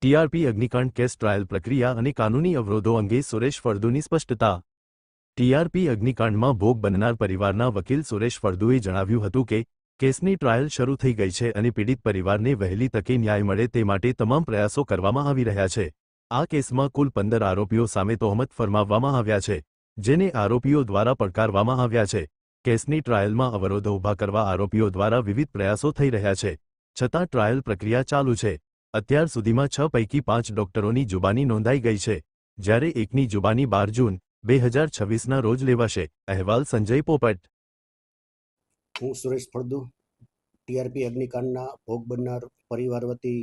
TRP અગ્નિકાંડ case trial પ્રક્રિયા અને કાનૂની અવરોધો અંગે સુરેશ ફળદુની સ્પષ્ટતા. ટીઆરપી અગ્નિકાંડમાં ભોગ બનનાર પરિવારના વકીલ સુરેશ ફળદુએ જણાવ્યું હતું કે કેસની ટ્રાયલ શરૂ થઈ ગઈ છે અને પીડિત પરિવારને વહેલી તકે ન્યાય મળે તે માટે તમામ પ્રયાસો કરવામાં આવી રહ્યા છે. આ કેસમાં કુલ 15 આરોપીઓ સામે તહોમત ફરમાવવામાં આવ્યા છે, જેને આરોપીઓ દ્વારા પડકારવામાં આવ્યા છે. કેસની ટ્રાયલમાં અવરોધો ઊભા કરવા આરોપીઓ દ્વારા વિવિધ પ્રયાસો થઈ રહ્યા છે, છતાં ટ્રાયલ પ્રક્રિયા ચાલુ છે. અત્યાર સુધીમાં 6 પૈકી 5 ડોક્ટરોની જુબાની નોંધાઈ ગઈ છે, જ્યારે એકની જુબાની 12 જૂન 2026ના રોજ લેવાશે. અહેવાલ સંજય પોપટ. હું સુરેશ ફળદુ, ટીઆરપી અગ્નિકાંડના ભોગ બનનાર પરિવાર વતી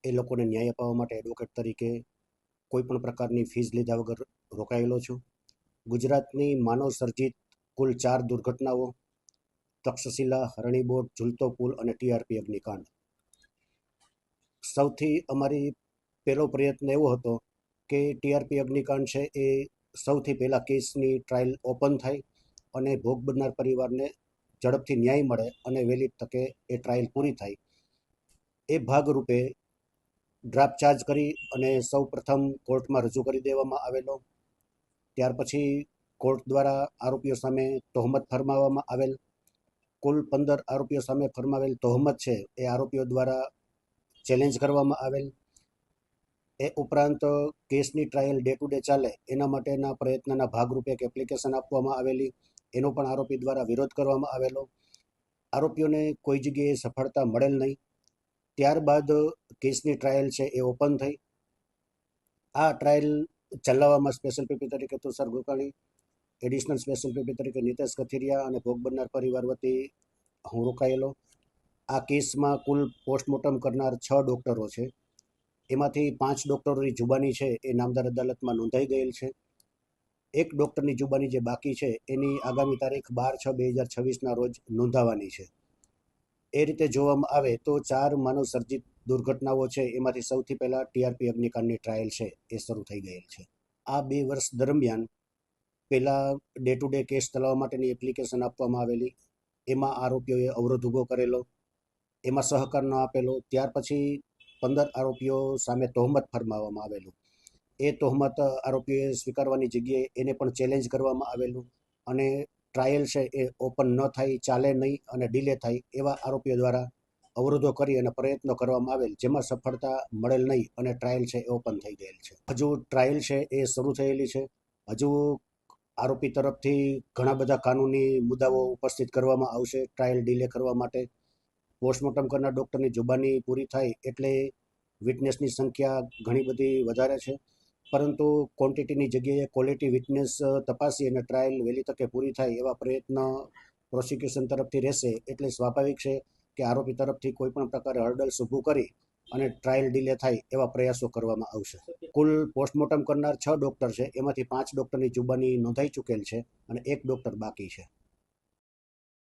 એ લોકોને ન્યાય અપાવવા માટે એડવોકેટ તરીકે કોઈપણ પ્રકારની ફીસ લીધા વગર રોકાયેલો છું. ગુજરાતની માનવ સર્જિત કુલ 4 દુર્ઘટનાઓ, તક્ષશિલા, હરણીબોટ, ઝૂલતો પુલ અને ટીઆરપી અગ્નિકાંડ. સૌથી અમારી પહેલો પ્રયત્ન એવો હતો કે ટીઆરપી અગ્નિકાંડ છે એ સૌથી પહેલાં કેસની ટ્રાયલ ઓપન થાય અને ભોગ બનનાર પરિવારને ઝડપથી ન્યાય મળે અને વહેલી તકે એ ટ્રાયલ પૂરી થાય. એ ભાગરૂપે ડ્રાફ્ટ ચાર્જ કરી અને સૌ પ્રથમ કોર્ટમાં રજૂ કરી દેવામાં આવેલો. ત્યાર પછી કોર્ટ દ્વારા આરોપીઓ સામે તહોમત ફરમાવવામાં આવેલ. કુલ 15 આરોપીઓ સામે ફરમાવેલ તહોમત છે એ આરોપીઓ દ્વારા ચેલેન્જ કરવામાં આવેલ. એ ઉપરાંત કેસની ટ્રાયલ ડે ટુ ડે ચાલે એના માટેના પ્રયત્નના ભાગરૂપે એક એપ્લિકેશન આપવામાં આવેલી, એનો પણ આરોપી દ્વારા વિરોધ કરવામાં આવેલો. આરોપીઓને કોઈ જગ્યાએ સફળતા મળેલ નહીં. ત્યારબાદ કેસની ટ્રાયલ છે એ ઓપન થઈ. આ ટ્રાયલ ચલાવવામાં સ્પેશિયલ પીપી તરીકે Tushar Gokani, additional special PP તરીકે નિતેશ કથિરિયા અને ભોગ બનનાર પરિવાર વતી હું રોકાયેલો. આ કેસમાં કુલ પોસ્ટમોર્ટમ કરનાર 6 ડૉક્ટરો છે. એમાંથી 5 ડૉક્ટરોની જુબાની છે એ નામદાર અદાલતમાં નોંધાઈ ગયેલ છે. એક ડૉક્ટરની જુબાની જે બાકી છે એની આગામી તારીખ 12/6/2026ના રોજ નોંધાવાની છે. એ રીતે જોવામાં આવે તો 4 માનવ સર્જિત દુર્ઘટનાઓ છે એમાંથી સૌથી પહેલાં ટીઆરપી અગ્નિકાંડની ટ્રાયલ છે એ શરૂ થઈ ગયેલ છે. આ 2 વર્ષ દરમિયાન પહેલાં ડે ટુ ડે કેસ ચલાવવા માટેની એપ્લિકેશન આપવામાં આવેલી, એમાં આરોપીઓએ અવરોધ ઊભો કરેલો, એમાં સહકાર ન આપેલો. ત્યાર પછી 15 આરોપીઓ સામે તહોમત ફરમાવવામાં આવેલું. એ તહોમત આરોપીઓએ સ્વીકારવાની જગ્યાએ એને પણ ચેલેન્જ કરવામાં આવેલું અને ટ્રાયલ છે એ ઓપન ન થાય, ચાલે નહીં અને ડિલે થાય એવા આરોપીઓ દ્વારા અવરોધો કરી અને પ્રયત્નો કરવામાં આવેલ, જેમાં સફળતા મળેલ નહીં અને ટ્રાયલ છે એ ઓપન થઈ ગયેલ છે. હજુ ટ્રાયલ છે એ શરૂ થયેલી છે. હજુ આરોપી તરફથી ઘણા બધા કાનૂની મુદ્દાઓ ઉપસ્થિત કરવામાં આવશે ટ્રાયલ ડિલે કરવા માટે. પોસ્ટમોર્ટમ કરનાર ડૉક્ટરની જુબાની પૂરી થાય એટલે વિટનેસની સંખ્યા ઘણી બધી વધારે છે, પરંતુ ક્વોન્ટિટીની જગ્યાએ ક્વોલિટી વિટનેસ તપાસી અને ટ્રાયલ વહેલી તકે પૂરી થાય એવા પ્રયત્ન પ્રોસિક્યુશન તરફથી રહેશે. એટલે સ્વાભાવિક છે કે આરોપી તરફથી કોઈપણ પ્રકારે હર્ડલ્સ ઊભું કરી અને ટ્રાયલ ડિલે થાય એવા પ્રયાસો કરવામાં આવશે. કુલ પોસ્ટમોર્ટમ કરનાર 6 ડૉક્ટર છે, એમાંથી 5 ડૉક્ટરની જુબાની નોંધાઈ ચૂકેલ છે અને 1 ડૉક્ટર બાકી છે.